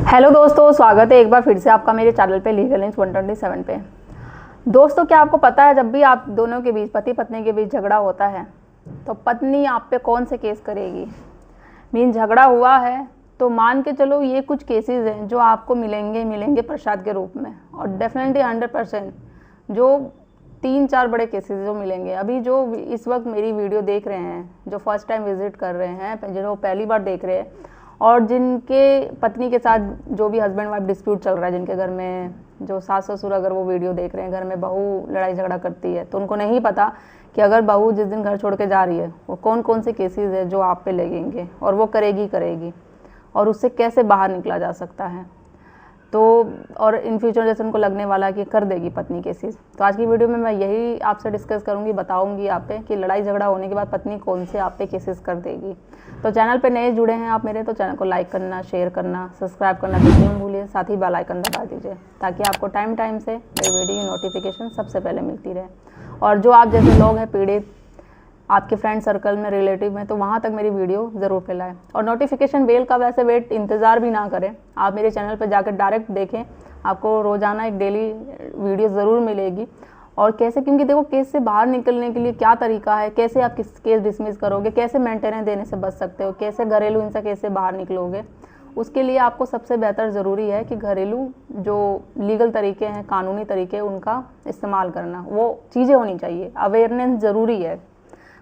Hello दोस्तों, स्वागत है एक बार फिर से आपका मेरे चैनल पे लीगल इंच 127 पे। दोस्तों, क्या आपको पता है जब भी आप दोनों के बीच, पति पत्नी के बीच झगड़ा होता है तो पत्नी आप पे कौन से केस करेगी? झगड़ा हुआ है तो मान के चलो ये कुछ केसेस हैं जो आपको मिलेंगे प्रसाद के रूप में, और डेफिनेटली 100% जो 3-4 बड़े केसेस जो मिलेंगे। अभी जो इस वक्त मेरी वीडियो देख रहे हैं, जो फर्स्ट टाइम विजिट कर रहे हैं, जो पहली बार देख रहे हैं, और जिनके पत्नी के साथ जो भी हस्बैंड वाइफ डिस्प्यूट चल रहा है, जिनके घर में जो सास ससुर अगर वो वीडियो देख रहे हैं, घर में बहू लड़ाई झगड़ा करती है, तो उनको नहीं पता कि अगर बहू जिस दिन घर छोड़ के जा रही है वो कौन कौन से केसेस है जो आप पे लगेंगे, और वो करेगी, और उससे कैसे बाहर निकला जा सकता है। तो और इन फ्यूचर जैसे उनको लगने वाला है कि कर देगी पत्नी केसेस। तो आज की वीडियो में मैं यही आपसे डिस्कस करूंगी, बताऊंगी आप पे कि लड़ाई झगड़ा होने के बाद पत्नी कौन से आप पे केसेस कर देगी। तो चैनल पे नए जुड़े हैं आप मेरे, तो चैनल को लाइक करना, शेयर करना, सब्सक्राइब करना बिल्कुल नहीं भूलिए। साथ ही बेल आइकन दबा दीजिए ताकि आपको टाइम से मेरी वीडियो की नोटिफिकेशन सबसे पहले मिलती रहे। और जो आप जैसे लोग हैं पीड़ित, आपके फ्रेंड सर्कल में, रिलेटिव में, तो वहाँ तक मेरी वीडियो ज़रूर फैलाएं। और नोटिफिकेशन बेल का वैसे इंतज़ार भी ना करें, आप मेरे चैनल पर जाकर डायरेक्ट देखें, आपको रोज़ाना एक डेली वीडियो ज़रूर मिलेगी। और कैसे, क्योंकि देखो केस से बाहर निकलने के लिए क्या तरीका है, कैसे आप किस केस डिसमिस करोगे, कैसे मेंटेनेंस देने से बच सकते हो, कैसे घरेलू हिंसा केस से बाहर निकलोगे, उसके लिए आपको सबसे बेहतर ज़रूरी है कि घरेलू जो लीगल तरीके हैं, कानूनी तरीके, उनका इस्तेमाल करना, वो चीज़ें होनी चाहिए। अवेयरनेस ज़रूरी है।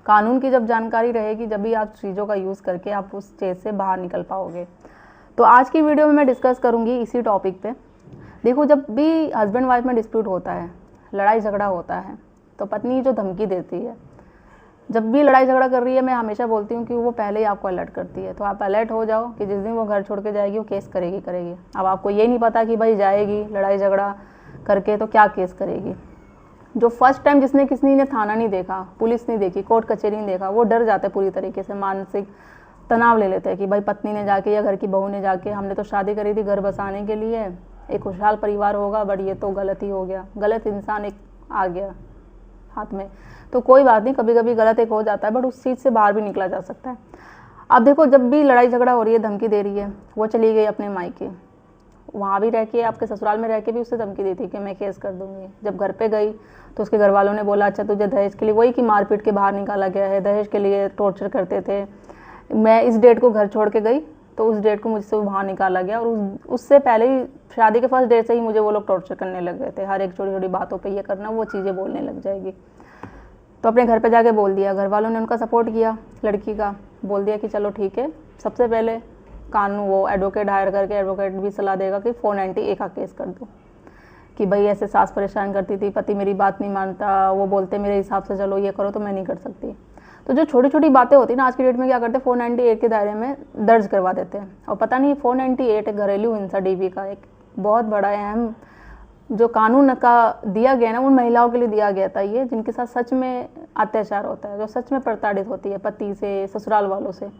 कानून की जब जानकारी रहेगी जब भी आप चीज़ों का यूज़ करके आप उस चीज़ से बाहर निकल पाओगे। तो आज की वीडियो में मैं डिस्कस करूँगी इसी टॉपिक पे। देखो, जब भी हस्बैंड वाइफ में डिस्प्यूट होता है, लड़ाई झगड़ा होता है, तो पत्नी जो धमकी देती है, जब भी लड़ाई झगड़ा कर रही है, मैं हमेशा बोलती हूँ कि वो पहले ही आपको अलर्ट करती है। तो आप अलर्ट हो जाओ कि जिस दिन वो घर छोड़ के जाएगी वो केस करेगी। अब आपको ये नहीं पता कि भाई जाएगी लड़ाई झगड़ा करके तो क्या केस करेगी। जो फर्स्ट टाइम जिसने किसी ने थाना नहीं देखा, पुलिस नहीं देखी, कोर्ट कचहरी नहीं देखा, वो डर जाते पूरी तरीके से, मानसिक तनाव ले लेते हैं कि भाई पत्नी ने जाके या घर की बहू ने जाके, हमने तो शादी करी थी घर बसाने के लिए, एक खुशहाल परिवार होगा, बट ये तो गलत ही हो गया, गलत इंसान एक आ गया हाथ में। तो कोई बात नहीं, कभी कभी गलत एक हो जाता है, बट उस चीज़ से बाहर भी निकला जा सकता है। अब देखो, जब भी लड़ाई झगड़ा हो रही है, धमकी दे रही है, वो चली गई अपने मायके, वहाँ भी रह के, आपके ससुराल में रह के भी उससे धमकी दी थी कि मैं केस कर दूंगी। जब घर पे गई तो उसके घर वालों ने बोला अच्छा तुझे दहेज के लिए, वही कि मारपीट के बाहर निकाला गया है, दहेज के लिए टॉर्चर करते थे, मैं इस डेट को घर छोड़ के गई तो उस डेट को मुझसे बाहर निकाला गया, और उससे पहले ही शादी के फर्स्ट डेट से ही मुझे वो लोग टॉर्चर करने लग गए थे, हर एक छोटी छोटी बातों पे ये करना, वो चीज़ें बोलने लग जाएगी। तो अपने घर पे जाके बोल दिया, घर वालों ने उनका सपोर्ट किया, लड़की का बोल दिया कि चलो ठीक है, सबसे पहले कानून वो एडवोकेट हायर करके, एडवोकेट भी सलाह देगा कि 490A का केस कर दो, कि भाई ऐसे सास परेशान करती थी, पति मेरी बात नहीं मानता, वो बोलते मेरे हिसाब से चलो ये करो, तो मैं नहीं कर सकती। तो जो छोटी छोटी बातें होती है ना, आज की डेट में क्या करते हैं, 498 के दायरे में दर्ज करवा देते हैं। और पता नहीं 498 घरेलू हिंसा DV का एक बहुत बड़ा अहम जो कानून का दिया गया ना, उन महिलाओं के लिए दिया गया था ये, जिनके साथ सच में अत्याचार होता है, जो सच में प्रताड़ित होती है पति से, ससुराल वालों से।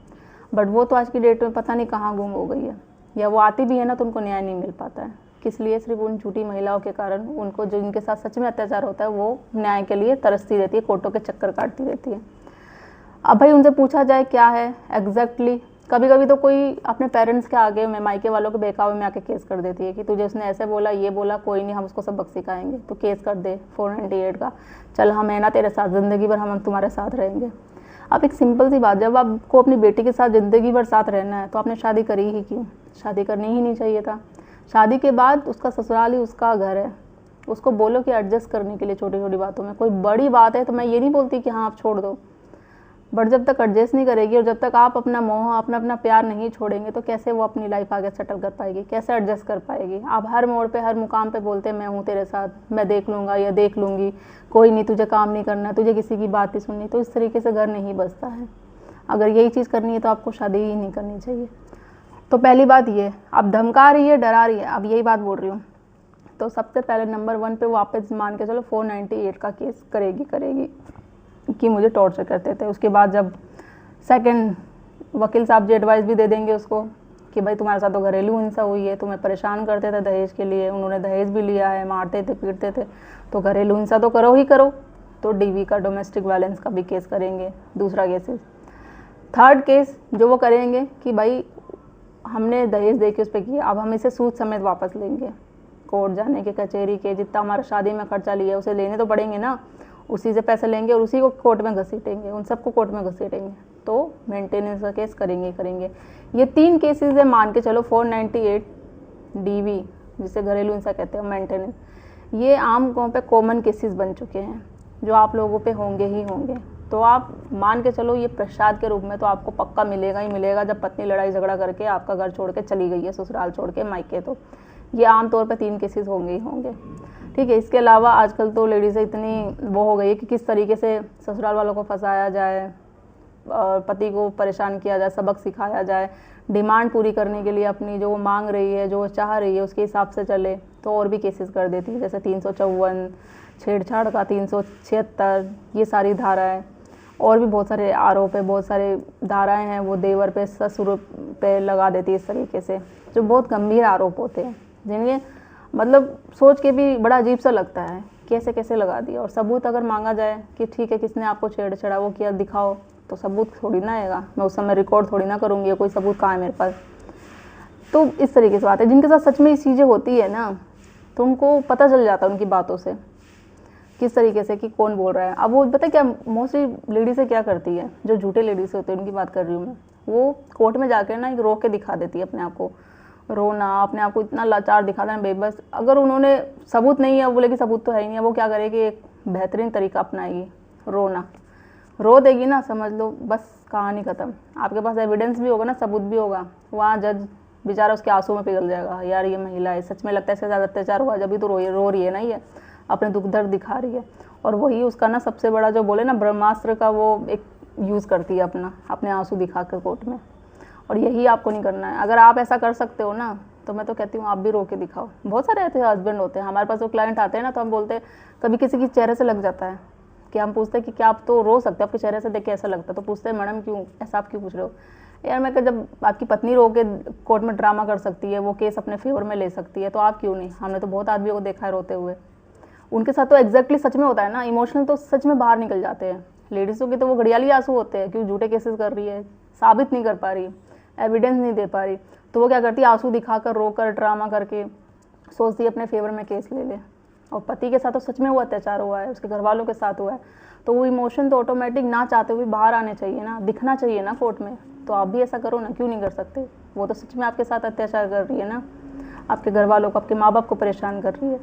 बट वो तो आज की डेट में पता नहीं कहाँ गुम हो गई है, या वो आती भी है ना तो उनको न्याय नहीं मिल पाता है। किस लिए? सिर्फ उन झूठी महिलाओं के कारण, उनको जो इनके साथ सच में अत्याचार होता है वो न्याय के लिए तरसती रहती है, कोर्टों के चक्कर काटती रहती है। अब भाई उनसे पूछा जाए क्या है एग्जैक्टली, कभी कभी तो कोई अपने पेरेंट्स के आगे में, मायके वालों के बहकावे में आके केस कर देती है कि तुझे उसने ऐसे बोला, ये बोला, कोई नहीं हम उसको सबक सिखाएंगे, तो केस कर दे 498 का, चल हम है ना तेरे साथ, ज़िंदगी भर हम तुम्हारे साथ रहेंगे। अब एक सिंपल सी बात, जब आपको अपनी बेटी के साथ ज़िंदगी भर साथ रहना है तो आपने शादी करी ही क्यों? शादी करनी ही नहीं चाहिए था। शादी के बाद उसका ससुराल ही उसका घर है, उसको बोलो कि एडजस्ट करने के लिए छोटी छोटी बातों में। कोई बड़ी बात है तो मैं ये नहीं बोलती कि हाँ आप छोड़ दो, बट जब तक एडजस्ट नहीं करेगी और जब तक आप अपना मोह, अपना प्यार नहीं छोड़ेंगे, तो कैसे वो अपनी लाइफ आगे सेटल कर पाएगी, कैसे एडजस्ट कर पाएगी? आप हर मोड़ पे, हर मुकाम पे बोलते हैं मैं हूँ तेरे साथ, मैं देख लूँगा या देख लूँगी, कोई नहीं, तुझे काम नहीं करना, तुझे किसी की बात नहीं सुननी, तो इस तरीके से घर नहीं बसता है। अगर यही चीज़ करनी है तो आपको शादी ही नहीं करनी चाहिए। तो पहली बात ये, अब धमका रही है, डरा रही है, अब यही बात बोल रही हूँ, तो सबसे पहले नंबर 1 पे वापस मान के चलो 498 का केस करेगी कि मुझे टॉर्चर करते थे। उसके बाद जब सेकंड, वकील साहब जी एडवाइस भी दे देंगे उसको कि भाई तुम्हारे साथ तो घरेलू हिंसा हुई है, तुम्हें परेशान करते थे दहेज के लिए, उन्होंने दहेज भी लिया है, मारते थे, पीटते थे, तो घरेलू हिंसा तो करो ही करो। तो DV का, डोमेस्टिक वायलेंस का भी केस करेंगे, दूसरा केस। थर्ड केस जो वो करेंगे कि भाई हमने दहेज दे के उस पर किया, अब हम इसे सूद समेत वापस लेंगे। कोर्ट जाने के, कचहरी के, जितना हमारा शादी में खर्चा लिया उसे लेने तो पड़ेंगे ना, उसी से पैसे लेंगे और उसी को कोर्ट में घसीटेंगे, उन सबको कोर्ट में घसीटेंगे। तो मेंटेनेंस का केस करेंगे। ये 3 केसेस है, मान के चलो 498 DV जिसे घरेलू हिंसा कहते हैं, मेंटेनेंस, ये आम गाँव पे कॉमन केसेस बन चुके हैं जो आप लोगों पे होंगे ही होंगे। तो आप मान के चलो ये प्रसाद के रूप में तो आपको पक्का मिलेगा ही मिलेगा जब पत्नी लड़ाई झगड़ा करके आपका घर छोड़ के चली गई है, ससुराल छोड़ के, मायके। तो ये आमतौर पे 3 केसेस होंगे ही होंगे, ठीक है। इसके अलावा आजकल तो लेडीज़ इतनी वो हो गई है कि किस तरीके से ससुराल वालों को फंसाया जाए और पति को परेशान किया जाए, सबक सिखाया जाए, डिमांड पूरी करने के लिए अपनी जो वो मांग रही है, जो वो चाह रही है उसके हिसाब से चले तो और भी केसेस कर देती है, जैसे 354 छेड़छाड़ का, 376, ये सारी धाराएं, और भी बहुत सारे आरोप है, बहुत सारे धाराएं हैं वो देवर पे, ससुर पे लगा देती है इस तरीके से, जो बहुत गंभीर आरोप होते हैं, जिनके मतलब सोच के भी बड़ा अजीब सा लगता है कैसे कैसे लगा दिया। और सबूत अगर मांगा जाए कि ठीक है किसने आपको छेड़छाड़ा वो किया दिखाओ, तो सबूत थोड़ी ना आएगा, मैं उस समय रिकॉर्ड थोड़ी ना करूँगी, कोई सबूत कहाँ है मेरे पास। तो इस तरीके से बात है, जिनके साथ सच में ये चीज़ें होती है ना तो उनको पता चल जाता है उनकी बातों से किस तरीके से कि कौन बोल रहा है। अब वो पता क्या मोस्टली लेडीज़ क्या करती है, जो झूठे लेडीज़ होते हैं उनकी बात कर रही हूँ मैं, वो कोर्ट में जाकर ना एक रो के दिखा देती है अपने आप को, रोना, अपने आप को इतना लाचार दिखाना है, बेबस। अगर उन्होंने सबूत नहीं है, बोले कि सबूत तो है ही नहीं है, वो क्या करेगी, एक बेहतरीन तरीका अपनाएगी, रोना, रो देगी ना, समझ लो बस कहानी ख़त्म। आपके पास एविडेंस भी होगा ना, सबूत भी होगा, वहाँ जज बेचारा उसके आंसू में पिघल जाएगा, यार ये महिला है, सच में लगता है इसके साथ अत्याचार हुआ, जब भी तो रो रही है ना, ये अपने दुख दर्द दिखा रही है। और वही उसका ना सबसे बड़ा जो बोले ना ब्रह्मास्त्र का वो एक यूज़ करती है अपने आंसू दिखा कर कोर्ट में। और यही आपको नहीं करना है। अगर आप ऐसा कर सकते हो ना तो मैं तो कहती हूँ आप भी रो के दिखाओ। बहुत सारे ऐसे हस्बैंड होते हैं हमारे पास, वो क्लाइंट आते हैं ना तो हम बोलते हैं, कभी किसी के चेहरे से लग जाता है कि हम पूछते हैं कि क्या आप तो रो सकते हो, आपके चेहरे से देख के ऐसा लगता है, तो पूछते हैं मैडम क्यों ऐसा आप क्यों पूछ रहे हो। यार मैं जब आपकी पत्नी रो के कोर्ट में ड्रामा कर सकती है, वो केस अपने फेवर में ले सकती है, तो आप क्यों नहीं। हमने तो बहुत आदमियों को देखा है रोते हुए, उनके साथ तो एग्जैक्टली सच में होता है ना, इमोशनल तो सच में बाहर निकल जाते हैं। लेडीज़ों के तो वो घड़ियाली आंसू होते हैं, क्यों झूठे केसेस कर रही है, साबित नहीं कर पा रही, एविडेंस नहीं दे पा रही, तो वो क्या करती है, आंसू दिखाकर रोकर ड्रामा करके सोचती है अपने फेवर में केस ले ले। और पति के साथ तो सच में वो अत्याचार हुआ है, उसके घर वालों के साथ हुआ है, तो वो इमोशन तो ऑटोमेटिक ना चाहते हुए बाहर आने चाहिए ना, दिखना चाहिए ना कोर्ट में। तो आप भी ऐसा करो ना, क्यों नहीं कर सकते। वो तो सच में आपके साथ अत्याचार कर रही है ना, आपके घर वालों को, आपके माँ बाप को परेशान कर रही है,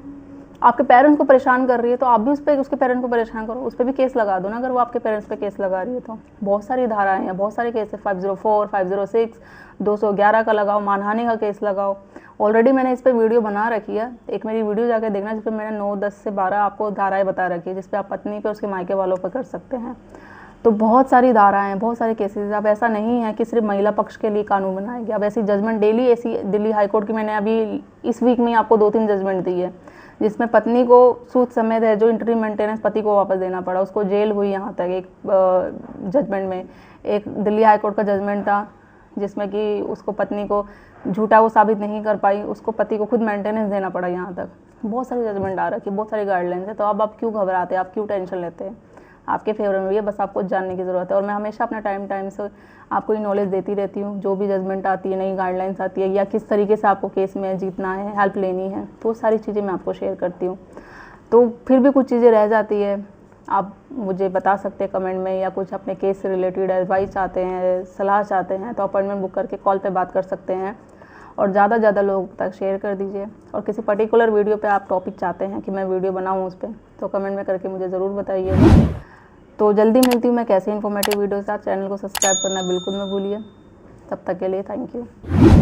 आपके पेरेंट्स को परेशान कर रही है, तो आप भी उस पर उसके पेरेंट्स को परेशान करो, उस पर भी केस लगा दो ना, अगर वो आपके पेरेंट्स पे केस लगा रही है तो। बहुत सारी धाराएं हैं, बहुत सारे केस है, 504, 506, 211 का लगाओ, मानहानि का केस लगाओ। ऑलरेडी मैंने इस पर वीडियो बना रखी है, एक मेरी वीडियो जाके देखना जिस पर मैंने 9, 10 से 12 आपको धाराएं बता रखी है, जिसपे आप पत्नी पे उसके मायके वालों पर कर सकते हैं। तो बहुत सारी धाराएं हैं, बहुत सारे केसेस। अब ऐसा नहीं है कि सिर्फ महिला पक्ष के लिए कानून बनाया गया। अब ऐसी जजमेंट डेली, ऐसी दिल्ली हाईकोर्ट की मैंने अभी इस वीक में आपको 2-3 जजमेंट दी है, जिसमें पत्नी को सूद समेत है जो इंटरी मेंटेनेंस पति को वापस देना पड़ा, उसको जेल हुई यहाँ तक एक जजमेंट में। एक दिल्ली हाईकोर्ट का जजमेंट था जिसमें कि उसको पत्नी को झूठा वो साबित नहीं कर पाई, उसको पति को खुद मेंटेनेंस देना पड़ा यहाँ तक। बहुत सारी जजमेंट आ रखी, बहुत सारी गाइडलाइंस है। तो अब आप क्यों घबराते हैं, आप क्यों टेंशन लेते हैं, आपके फेवर में भी है, बस आपको जानने की ज़रूरत है। और मैं हमेशा अपना टाइम से आपको ये नॉलेज देती रहती हूँ, जो भी जजमेंट आती है, नई गाइडलाइंस आती है, या किस तरीके से आपको केस में जीतना है, हेल्प लेनी है, तो सारी चीज़ें मैं आपको शेयर करती हूँ। तो फिर भी कुछ चीज़ें रह जाती है, आप मुझे बता सकते हैं कमेंट में, या कुछ अपने केस से रिलेटेड एडवाइस चाहते हैं, सलाह चाहते हैं, तो अपॉइंटमेंट बुक करके कॉल पे बात कर सकते हैं। और ज़्यादा से ज़्यादा लोगों तक शेयर कर दीजिए। और किसी पर्टिकुलर वीडियो पे आप टॉपिक चाहते हैं कि मैं वीडियो बनाऊँ उस पर, तो कमेंट में करके मुझे ज़रूर बताइए। तो जल्दी मिलती हूँ मैं कैसे इन्फॉर्मेटिव वीडियो के साथ। चैनल को सब्सक्राइब करना बिल्कुल मत भूलिए। तब तक के लिए थैंक यू।